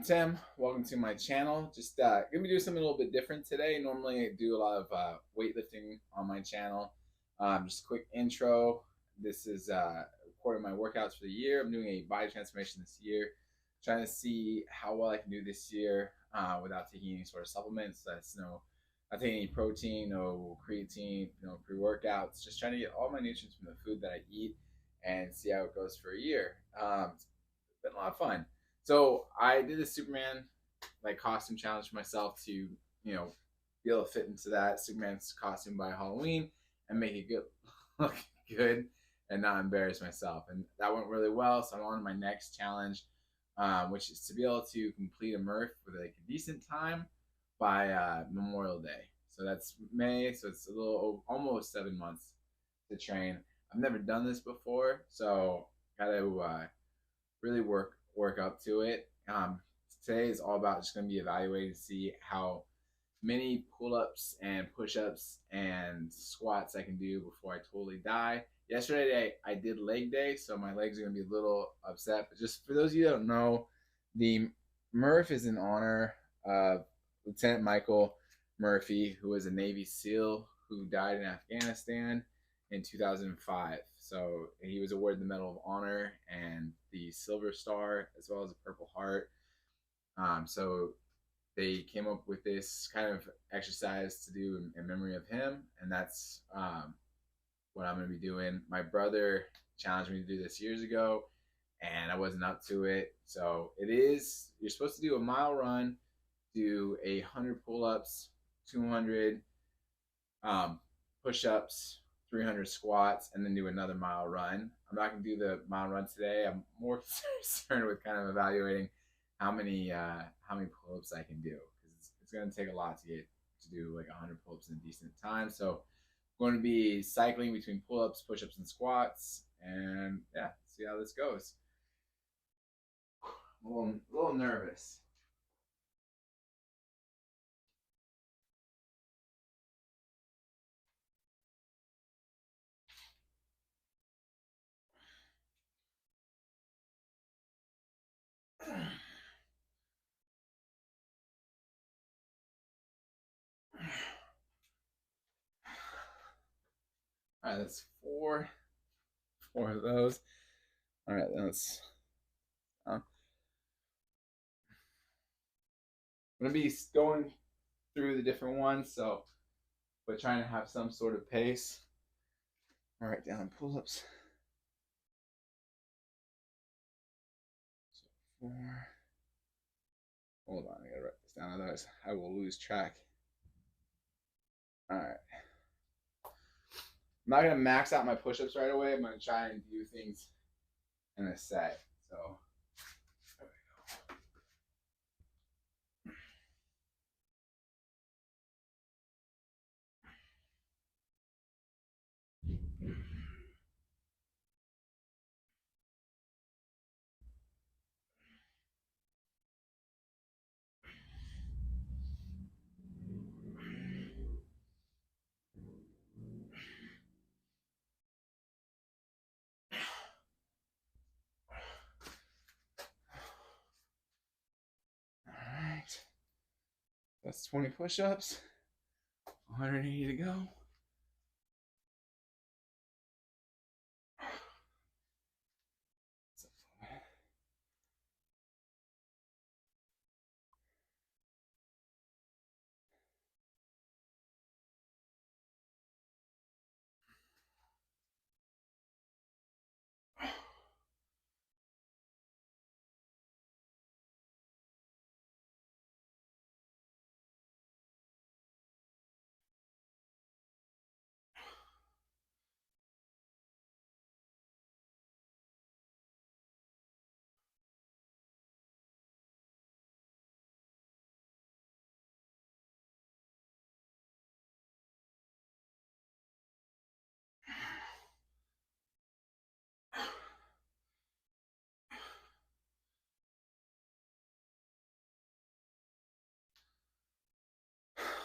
I'm Tim. Welcome to my channel. Just gonna be doing something a little bit different today. Normally, I do a lot of weightlifting on my channel. Just a quick intro. This is recording my workouts for the year. I'm doing a body transformation this year, trying to see how well I can do this year without taking any sort of supplements. That's not taking any protein, no creatine, no pre-workouts. Just trying to get all my nutrients from the food that I eat and see how it goes for a year. It's been a lot of fun. So I did a Superman costume challenge for myself to be able to fit into that Superman's costume by Halloween and make it good, look good, and not embarrass myself. And that went really well. So I'm on to my next challenge, which is to be able to complete a Murph with a decent time by Memorial Day. So that's May. So it's a little almost 7 months to train. I've never done this before, so gotta really work up to it. Today is all about just going to be evaluating to see how many pull-ups and push-ups and squats I can do before I totally die. Yesterday I did leg day, so my legs are going to be a little upset. But just for those of you that don't know, the Murph is in honor of Lieutenant Michael Murphy, who was a Navy SEAL who died in Afghanistan in 2005. So he was awarded the Medal of Honor and the Silver Star, as well as a Purple Heart. So they came up with this kind of exercise to do in memory of him, and that's what I'm going to be doing. My brother challenged me to do this years ago, and I wasn't up to it. So you're supposed to do a mile run, do 100 pull-ups, 200 push-ups, 300 squats, and then do another mile run. I'm not going to do the mile run today. I'm more concerned with kind of evaluating how many pull-ups I can do, because it's going to take a lot to do like 100 pull-ups in a decent time. So I'm going to be cycling between pull-ups, push-ups, and squats, and yeah, see how this goes. I'm a little nervous. All right, that's four of those. All right, let's. I'm gonna be going through the different ones, but trying to have some sort of pace. All right, down pull-ups. So 4. Hold on, I gotta write this down, otherwise I will lose track. All right. I'm not gonna max out my push-ups right away. I'm gonna try and do things in a set. So there we go. All right. That's 20 push-ups. 180 to go.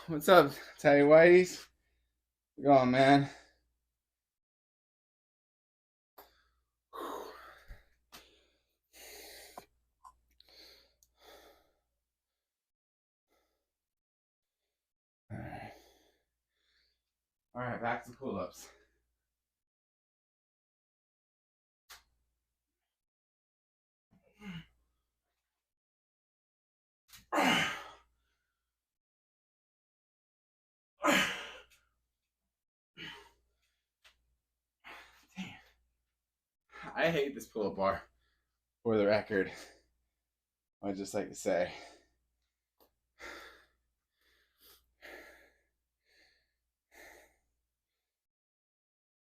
What's up, Teddy Whiteys? Go on, man. All right, back to pull-ups. I hate this pull-up bar, for the record. I'd just like to say.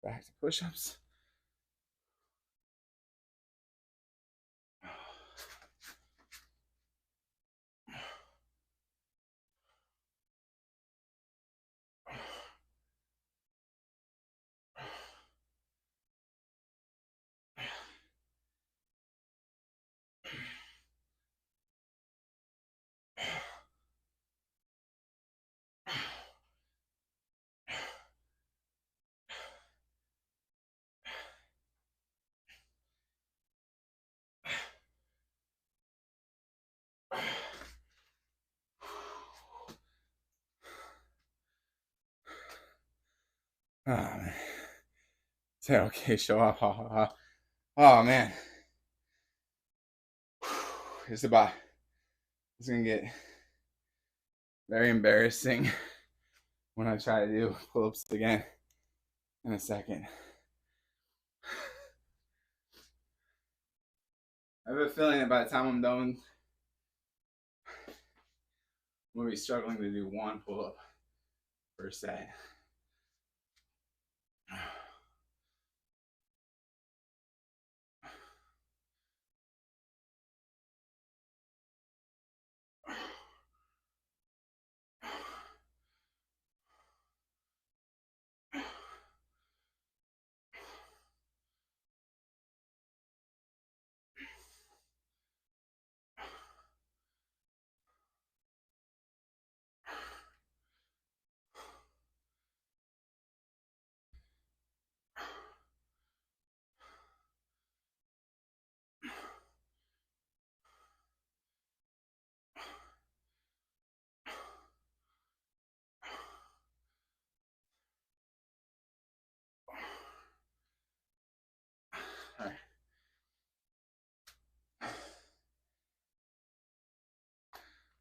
Back to push-ups. Oh, man. Say, okay, show off. Oh, man. It's gonna get very embarrassing when I try to do pull-ups again in a second. I have a feeling that by the time I'm done, I'm gonna be struggling to do one pull-up per set. All right.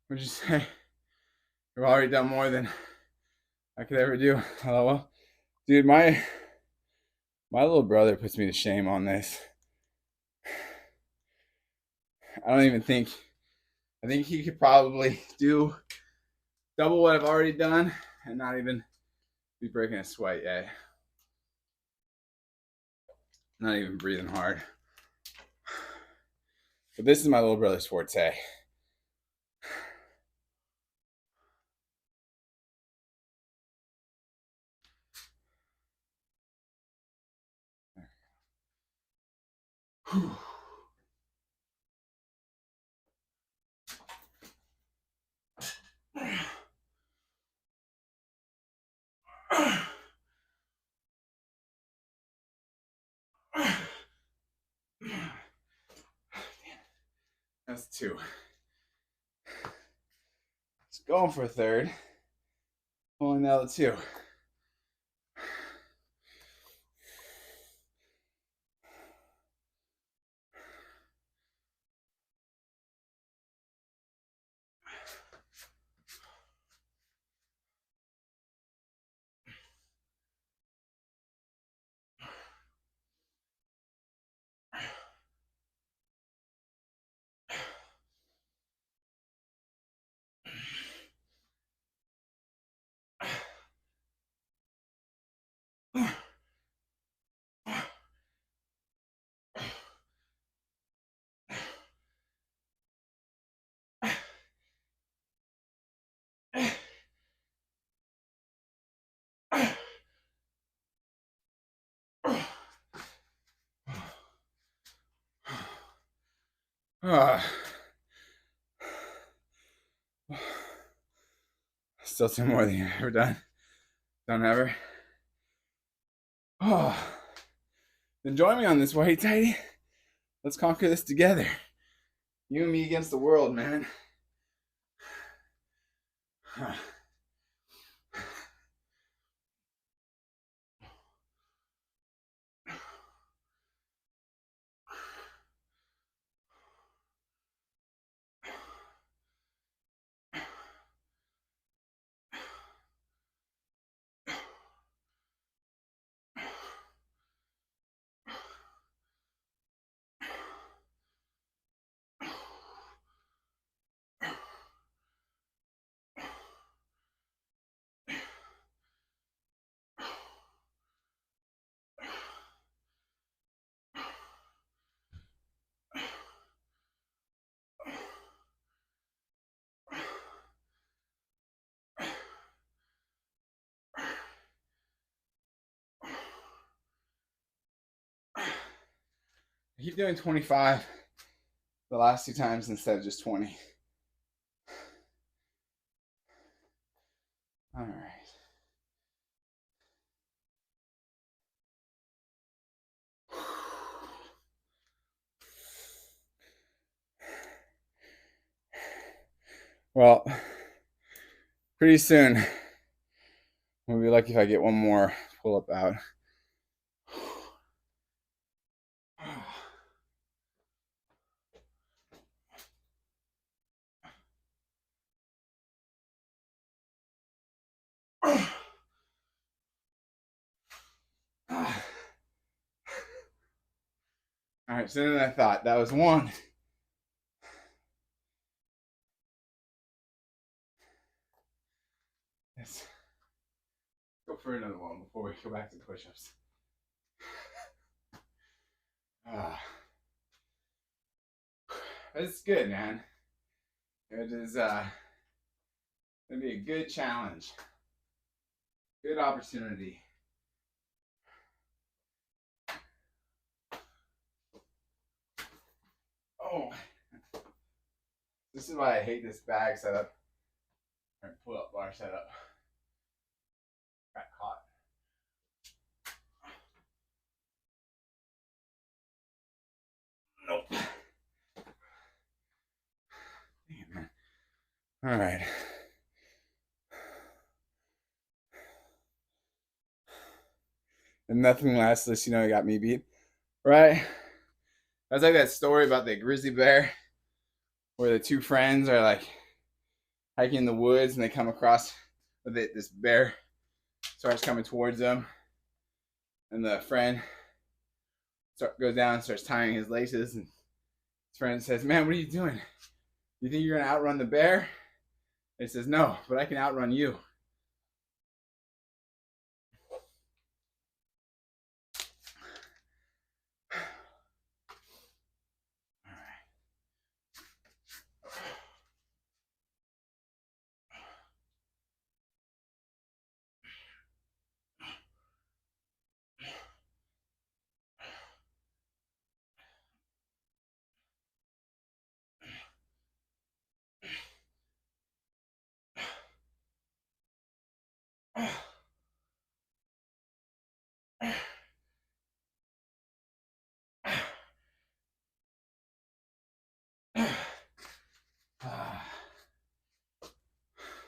What'd you say? You've already done more than I could ever do. Well, dude, my little brother puts me to shame on this. I don't even think. I think he could probably do double what I've already done and not even be breaking a sweat yet. Not even breathing hard. But this is my little brother's forte. That's two. It's going for a third. Only now the two. Still two more than you've ever done. Don't ever. Oh. Then join me on this, white tighty. Let's conquer this together. You and me against the world, man. keep doing 25 the last 2 times instead of just 20. All right. Well, pretty soon, we'll be lucky if I get one more pull up out. All right, sooner than I thought. That was one. Let's go for another one before we go back to push-ups. It's good, man. It is gonna be a good challenge. Good opportunity. Oh, this is why I hate this bag setup or pull-up bar setup. Got caught. Nope. Damn, man. All right. And nothing lasts this, you got me beat, right? That's like that story about the grizzly bear where the two friends are like hiking in the woods and they come across this bear starts coming towards them, and the friend goes down and starts tying his laces, and his friend says, "Man, what are you doing? You think you're gonna outrun the bear?" And he says, "No, but I can outrun you."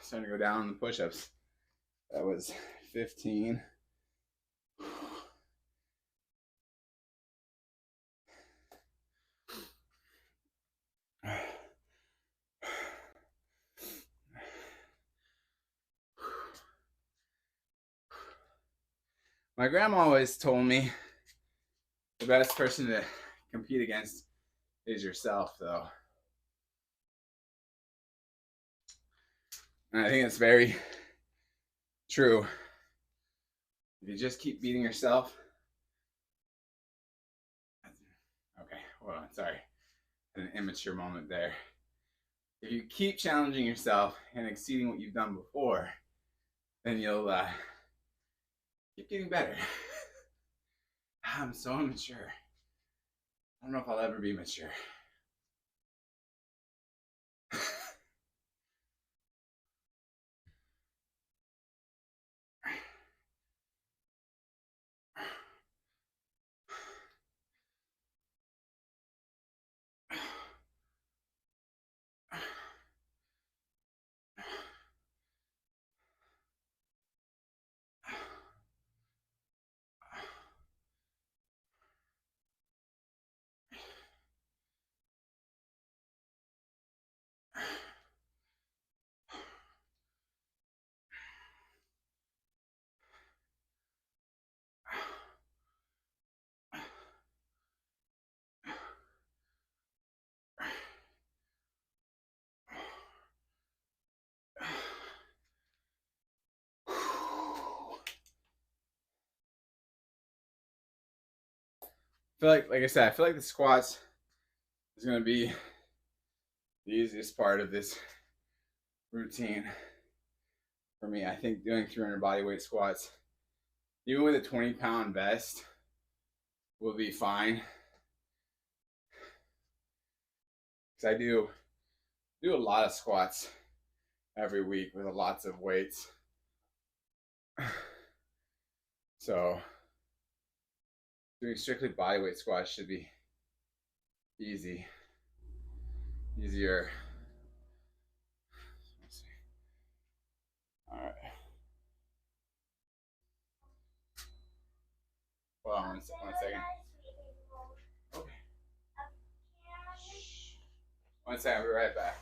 Starting to go down on the push-ups. That was 15. My grandma always told me the best person to compete against is yourself, though. And I think it's very true. If you just keep beating yourself. Okay, hold on, sorry. An immature moment there. If you keep challenging yourself and exceeding what you've done before, then you'll keep getting better. I'm so immature. I don't know if I'll ever be mature. I feel like I said, I feel like the squats is going to be the easiest part of this routine for me. I think doing 300 bodyweight squats, even with a 20-pound vest, will be fine. because I do a lot of squats every week with lots of weights. So doing strictly bodyweight squats should be easier. Let's see. All right. Hold on one second. Okay. 1 second, I'll be right back.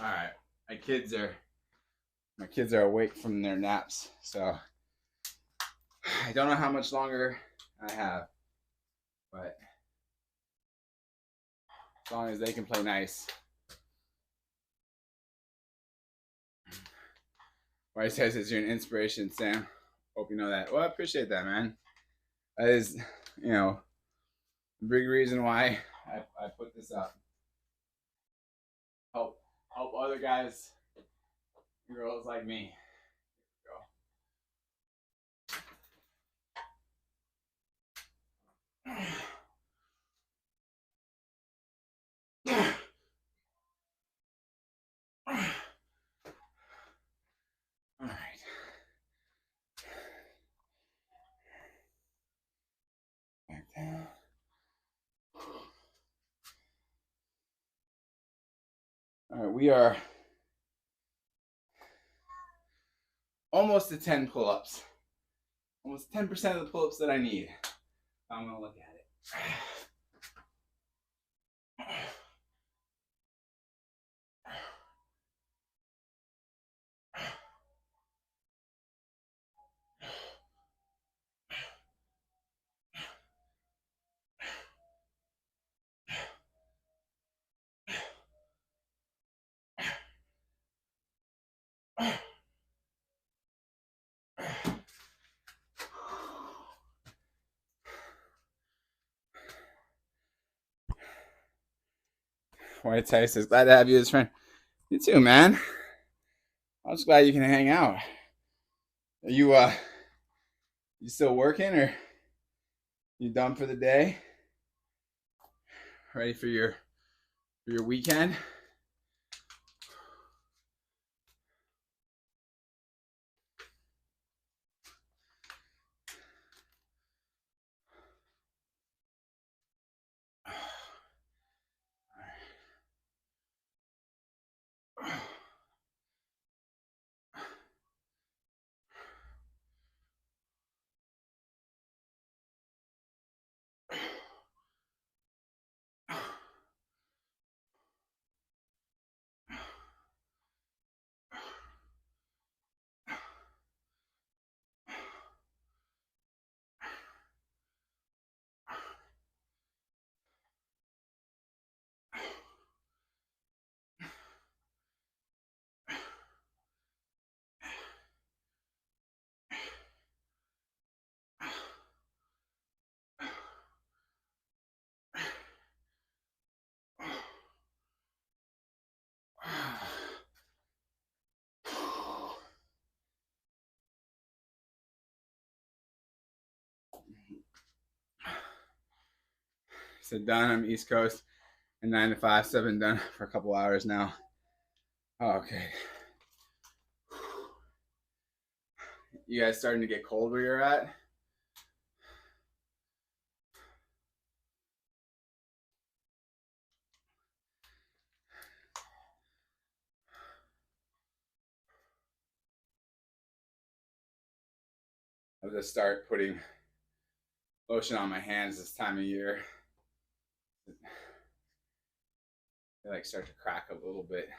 All right, my kids are awake from their naps, so I don't know how much longer I have, but as long as they can play nice. White says it's you're an inspiration, Sam. Hope you know that. Well, I appreciate that, man. That is, a big reason why I put this up. Help other guys, girls like me. Go. All right. Back down. All right, we are almost to 10 pull-ups. Almost 10% of the pull-ups that I need. I'm gonna look at it. White Tice says, glad to have you as a friend. You too, man. I'm just glad you can hang out. Are you still working, or you done for the day? Ready for your weekend? So done. I'm East Coast, and 9 to 5. So I've been done for a couple hours now. Okay. You guys starting to get cold where you're at? I'll just start putting lotion on my hands this time of year. They like start to crack a little bit.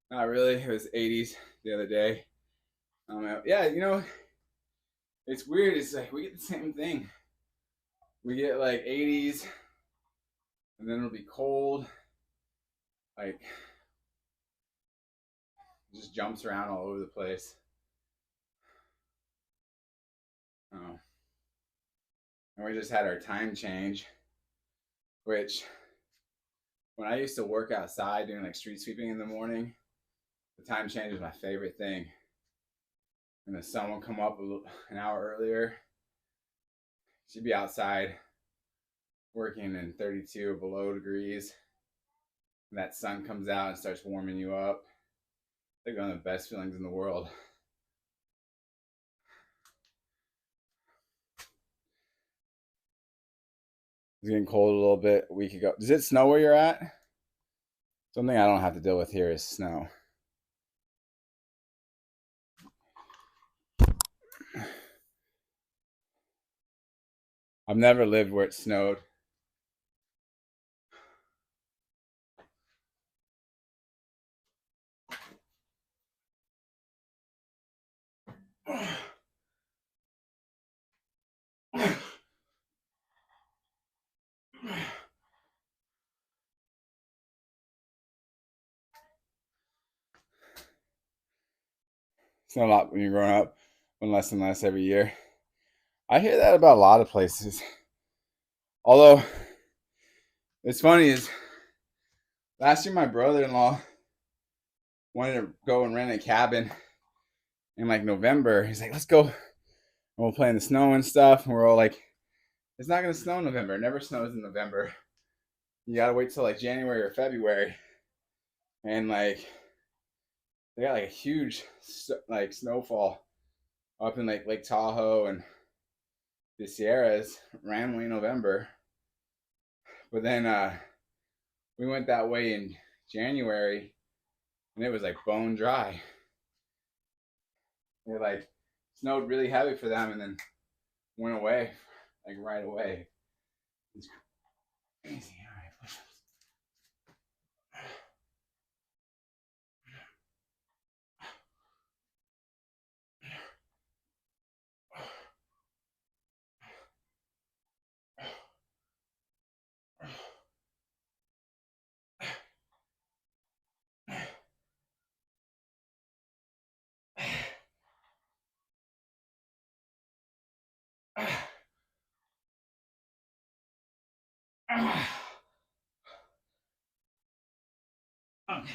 Not really. It was 80s the other day. Yeah, you know, it's weird. It's like we get the same thing. We get like 80s, and then it'll be cold. Like, it just jumps around all over the place. Oh. And we just had our time change, which when I used to work outside doing like street sweeping in the morning, the time change was my favorite thing. And the sun would come up an hour earlier. She'd be outside working in 32 or below degrees. And that sun comes out and starts warming you up. I think one of the best feelings in the world. It's getting cold a little bit a week ago. Does it snow where you're at? Something I don't have to deal with here is snow. I've never lived where it snowed. It's not a lot when you're growing up, one less and less every year. I hear that about a lot of places. Although, it's funny is last year my brother-in-law wanted to go and rent a cabin in like November. He's like, let's go. And we'll play in the snow and stuff. And we're all like, it's not going to snow in November. It never snows in November. You got to wait till like January or February. And like, they got like a huge like snowfall up in like Lake Tahoe and the Sierras randomly in November. But then we went that way in January and it was like bone dry. It like snowed really heavy for them and then went away like right away. It's crazy. All right, push-ups. Okay.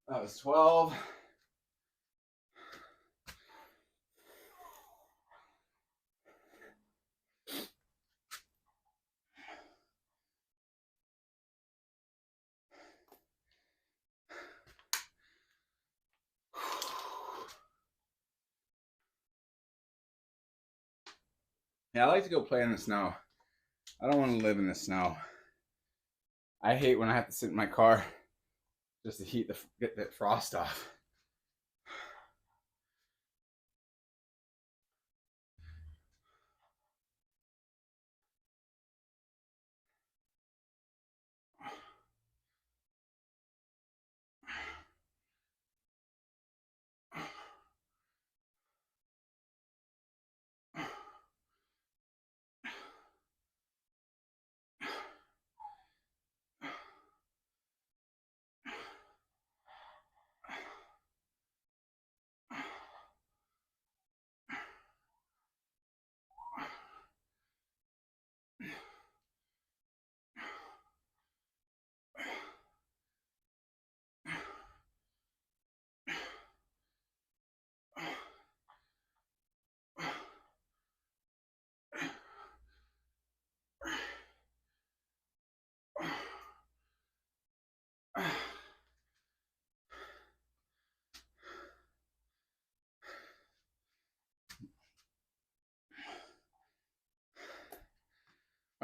That was 12. Yeah, I like to go play in the snow. I don't want to live in the snow. I hate when I have to sit in my car just to get that frost off.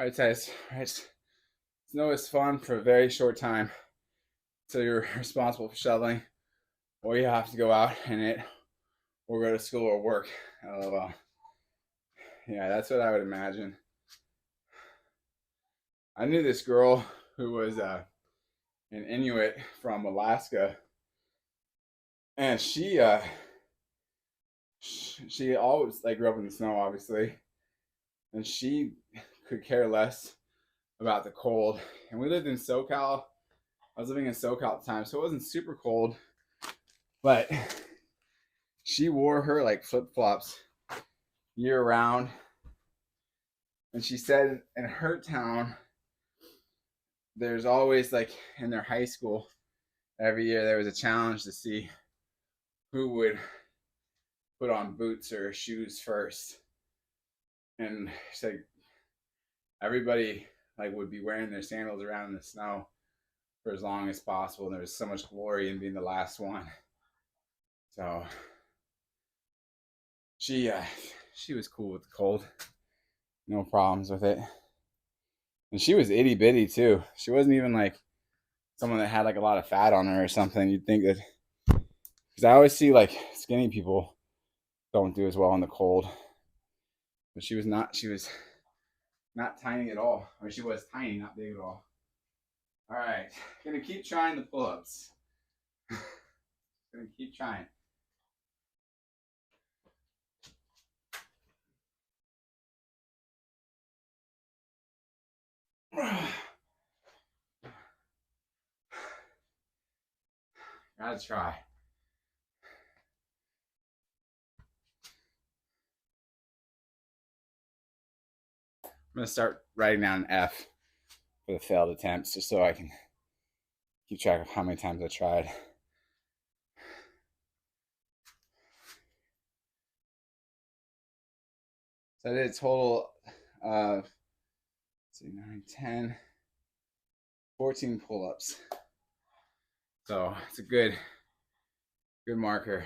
I tell you, snow is fun for a very short time until you're responsible for shoveling, or you have to go out in it, or go to school or work. LOL. Yeah, that's what I would imagine. I knew this girl who was an Inuit from Alaska, and she always like grew up in the snow, obviously, and she could care less about the cold. And we lived in SoCal. I was living in SoCal at the time, so it wasn't super cold, but she wore her like flip flops year round. And she said in her town, there's always like in their high school, every year there was a challenge to see who would put on boots or shoes first. And she said everybody like would be wearing their sandals around in the snow for as long as possible. And there was so much glory in being the last one. So she was cool with the cold, no problems with it. And she was itty bitty too. She wasn't even like someone that had like a lot of fat on her or something. You'd think that, because I always see like skinny people don't do as well in the cold. But she was not. She was not tiny at all. Or she was tiny, not big at all. All right, gonna keep trying the pull-ups. Gonna keep trying. Gotta try. I'm gonna start writing down an F for the failed attempts, just so I can keep track of how many times I tried. So I did a total of, let's see, 9, 10, 14 pull-ups. So it's a good marker.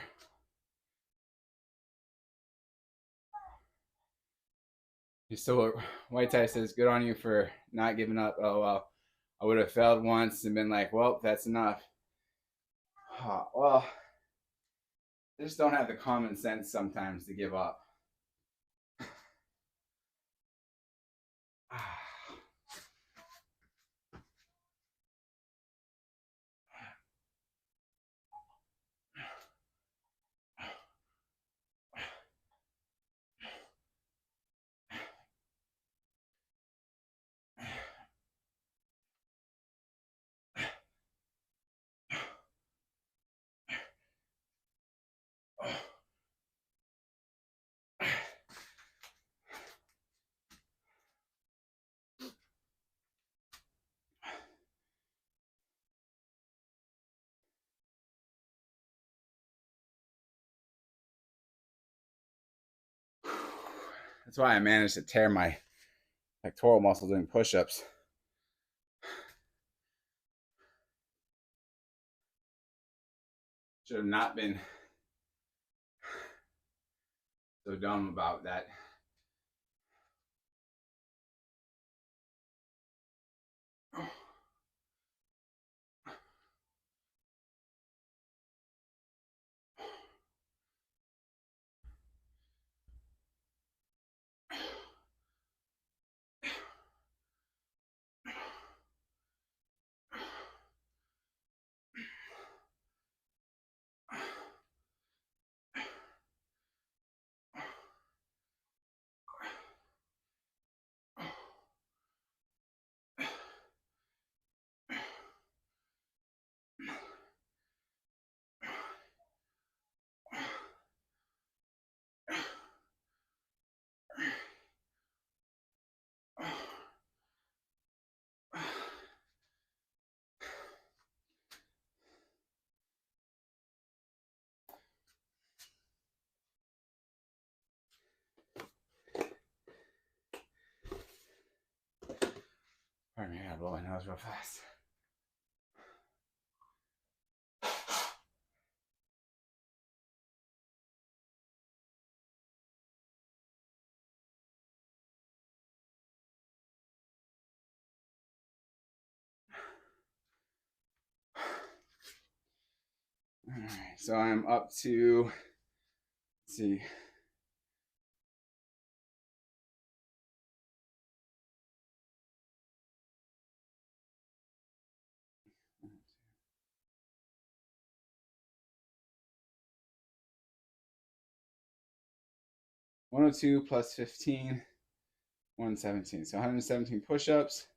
So White Tie says, good on you for not giving up. Oh, well, I would have failed once and been like, well, that's enough. Well, I just don't have the common sense sometimes to give up. That's why I managed to tear my pectoral muscle doing push-ups. Should have not been so dumb about that. Pardon me, I gotta blow my nose real fast. right, so I'm up to, let's see, 102 plus 15, 117. So 117 push-ups.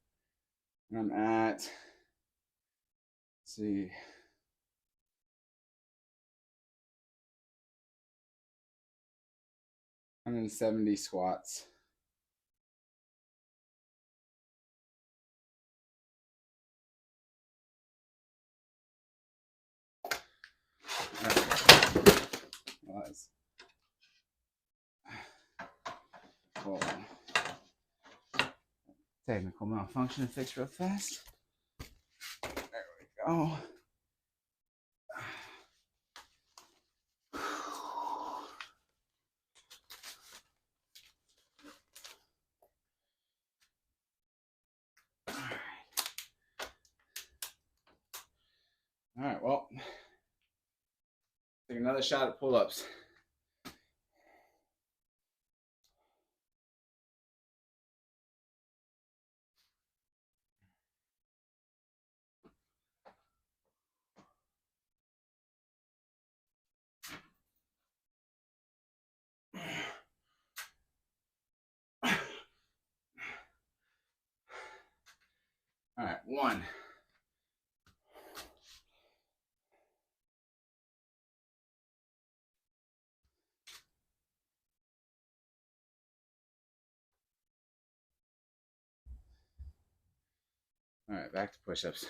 And I'm at, let's see, 170 squats. Was. Hold on. Technical malfunction fixed real fast. There we go. All right, well, take another shot at pull-ups. All right, 1. All right, back to push-ups.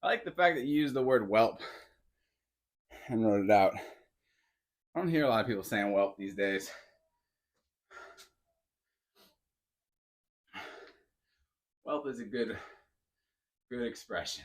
I like the fact that you use the word whelp and wrote it out. I don't hear a lot of people saying whelp these days. Whelp is a good expression.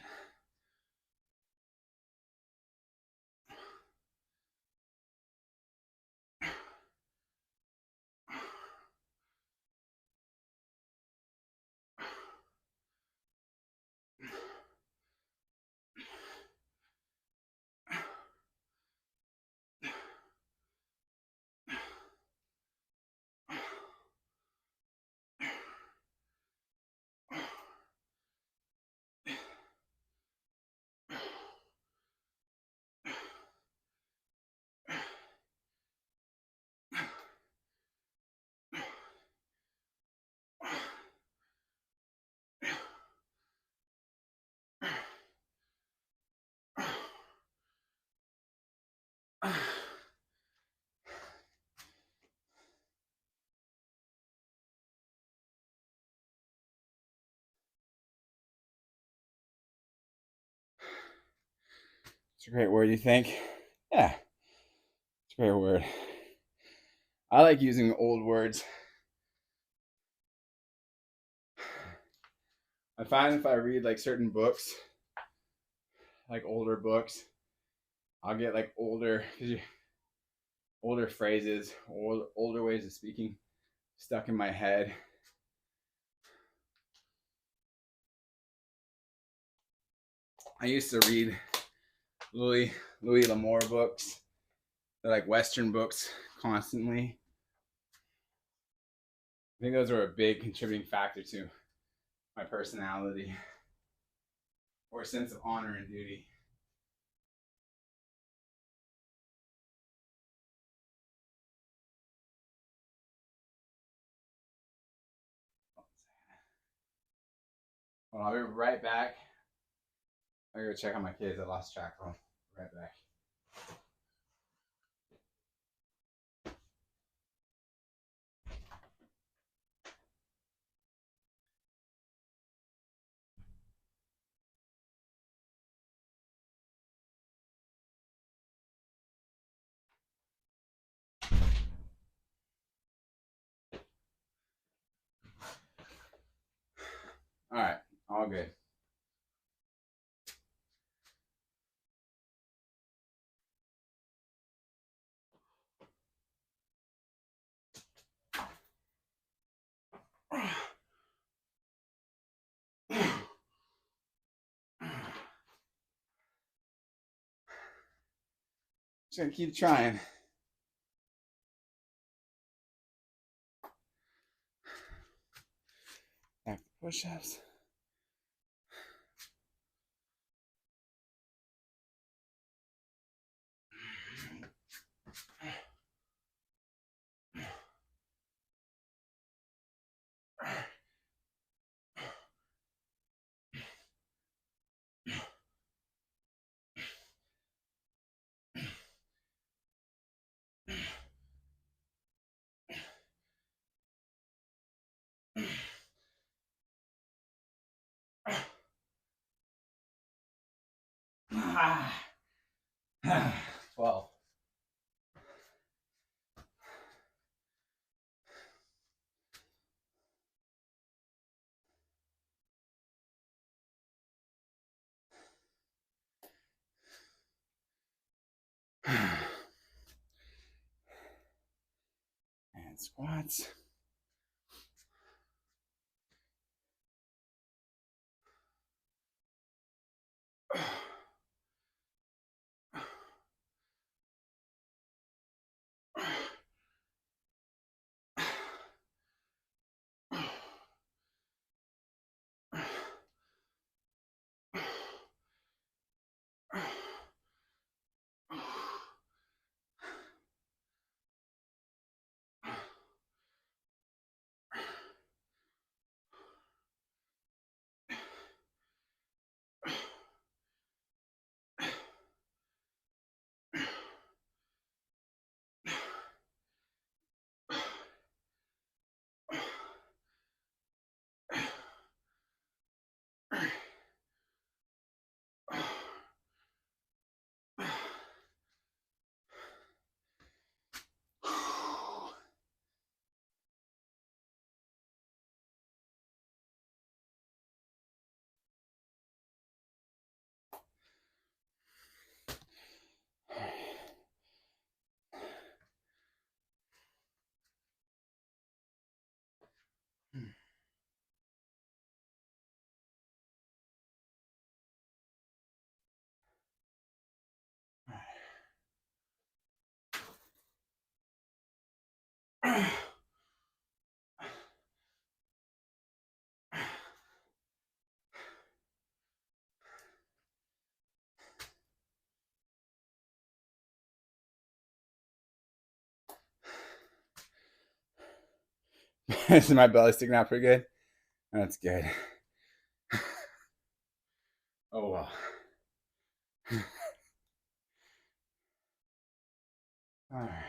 It's a great word, you think? Yeah, it's a great word. I like using old words. I find if I read like certain books, like older books, I'll get like older phrases, older ways of speaking stuck in my head. I used to read Louis L'Amour books. They're like Western books constantly. think those are a big contributing factor to my personality or sense of honor and duty. Well, I'll be right back. I gotta go check on my kids. I lost track of them. Right back. All right, all good. Just gonna keep trying. Back to push-ups. Ah. 12. And squats. Is my belly sticking out pretty good? That's good. Oh well. All right.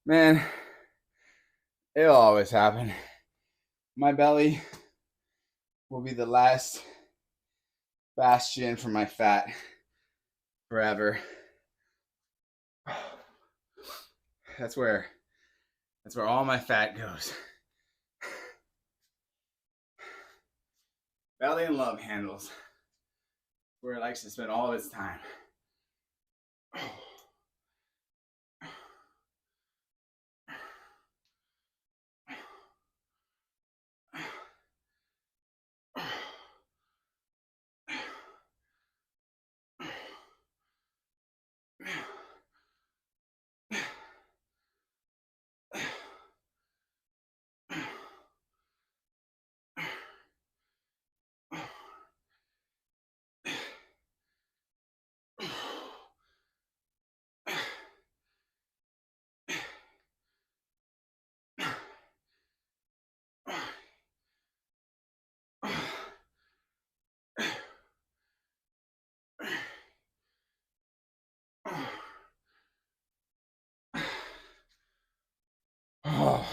Man, it'll always happen. My belly will be the last bastion for my fat forever. That's where all my fat goes. Belly and love handles, where it likes to spend all of its time. Oh.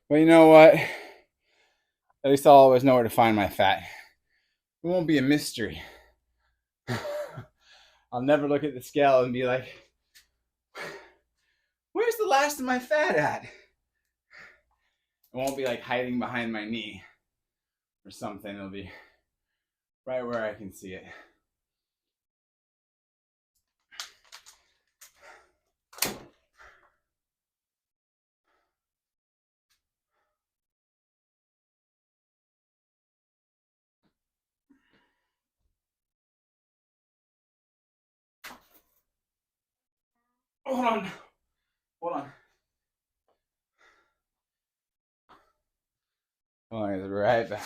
But you know what? At least I'll always know where to find my fat. It won't be a mystery. I'll never look at the scale and be like, where's the last of my fat at? It won't be like hiding behind my knee or something. It'll be right where I can see it. Hold on. Hold on. Hold on, right back.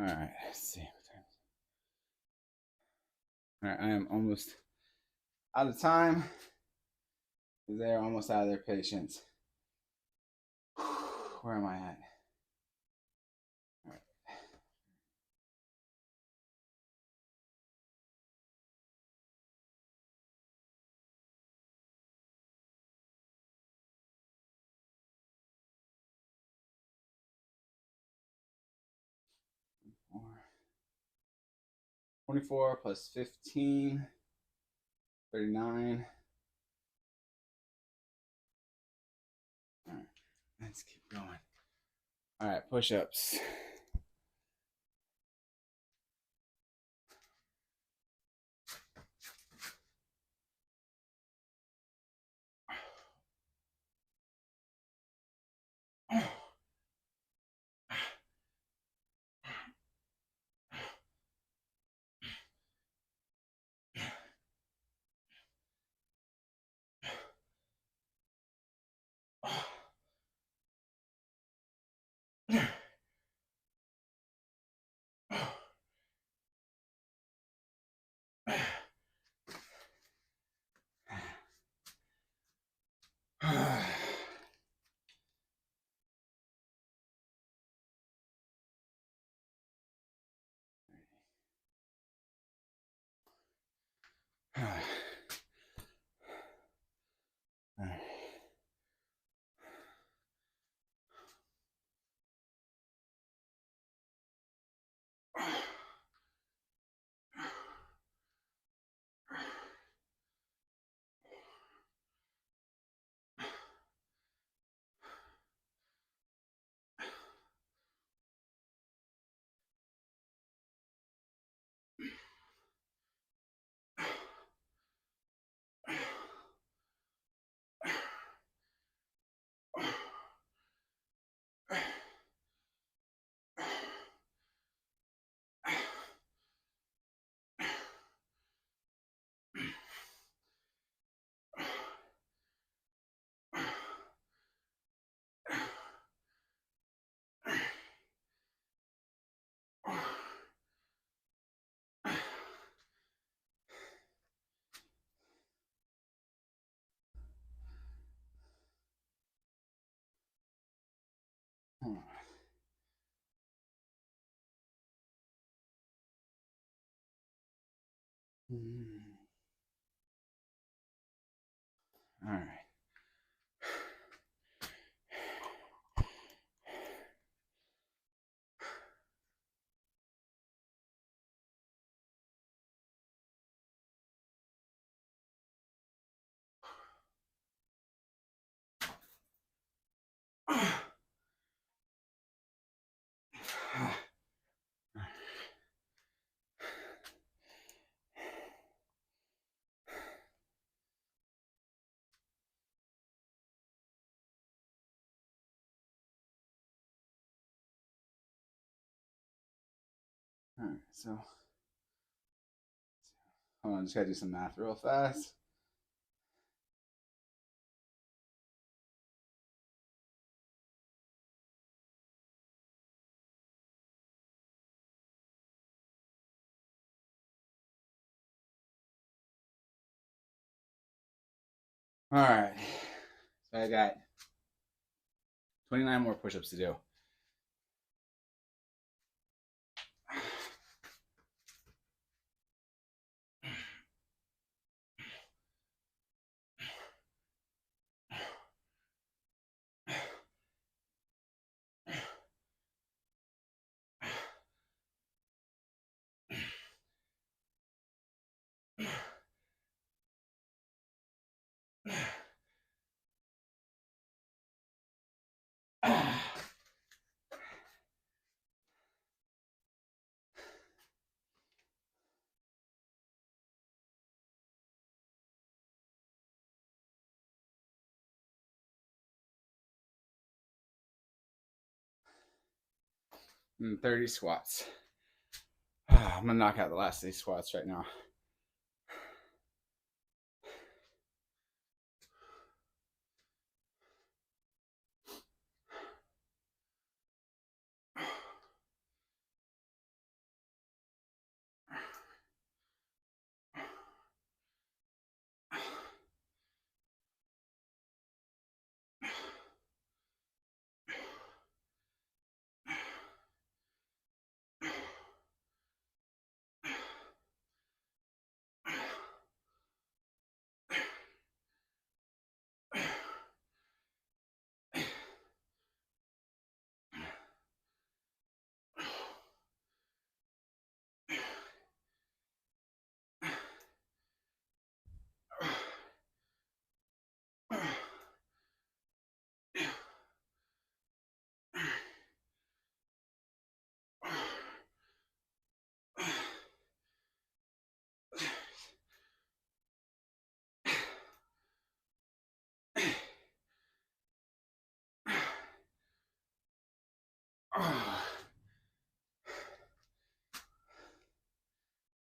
All right, let's see. All right, I am almost out of time. They're almost out of their patience. Where am I at? All right. 24 plus 15, 39. All right, let's keep going. All right, push-ups. All right. All right, so hold on, just gotta do some math real fast. All right, so I got 29 more push-ups to do. And 30 squats. I'm gonna knock out the last of these squats right now.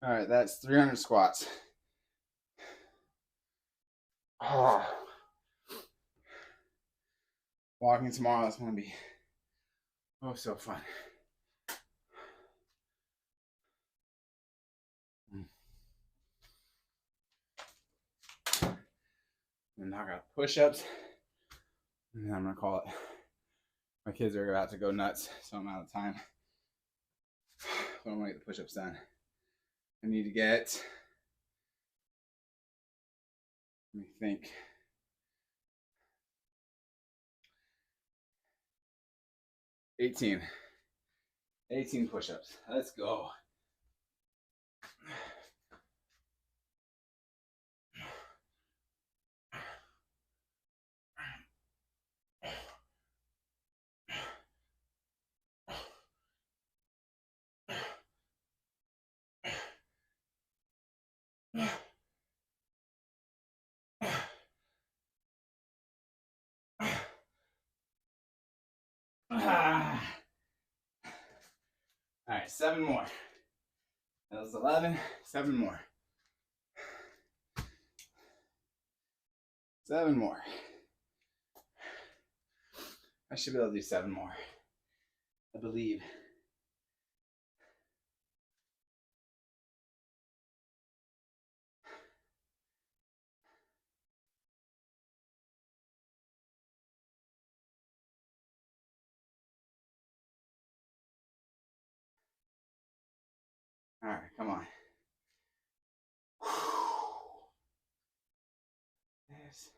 All right, that's 300 squats. Walking tomorrow is going to be so fun. And knock out push-ups, and then I'm gonna call it. My kids are about to go nuts, so I'm out of time. So I'm gonna get the push-ups done. I need to get, let me think, 18 push-ups. Let's go. All right, 7 more. That was 11, 7 more. 7 more. I should be able to do 7 more. I believe. All right, come on. guys.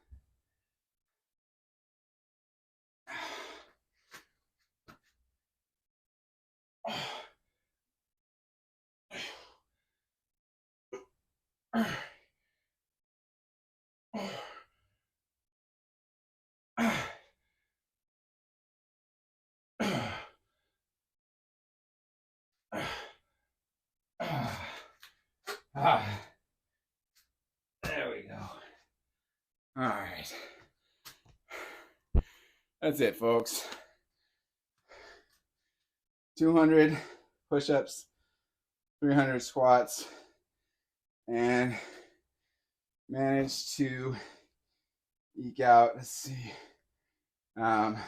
There we go. All right. That's it, folks. 200 push-ups, 300 squats, and managed to eke out, let's see, 10,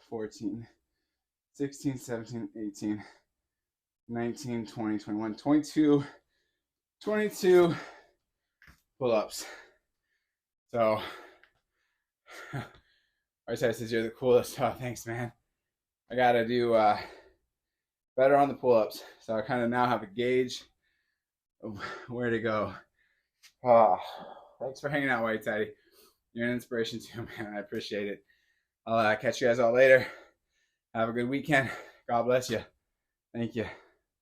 14, 16, 17, 18, 19, 20, 21, 22 pull-ups. So, Artest says you're the coolest. Oh, thanks, man. I gotta do better on the pull-ups. So I kind of now have a gauge of where to go. Oh, thanks for hanging out, White Teddy. You're an inspiration too, man. I appreciate it. I'll catch you guys all later. Have a good weekend. God bless you. Thank you.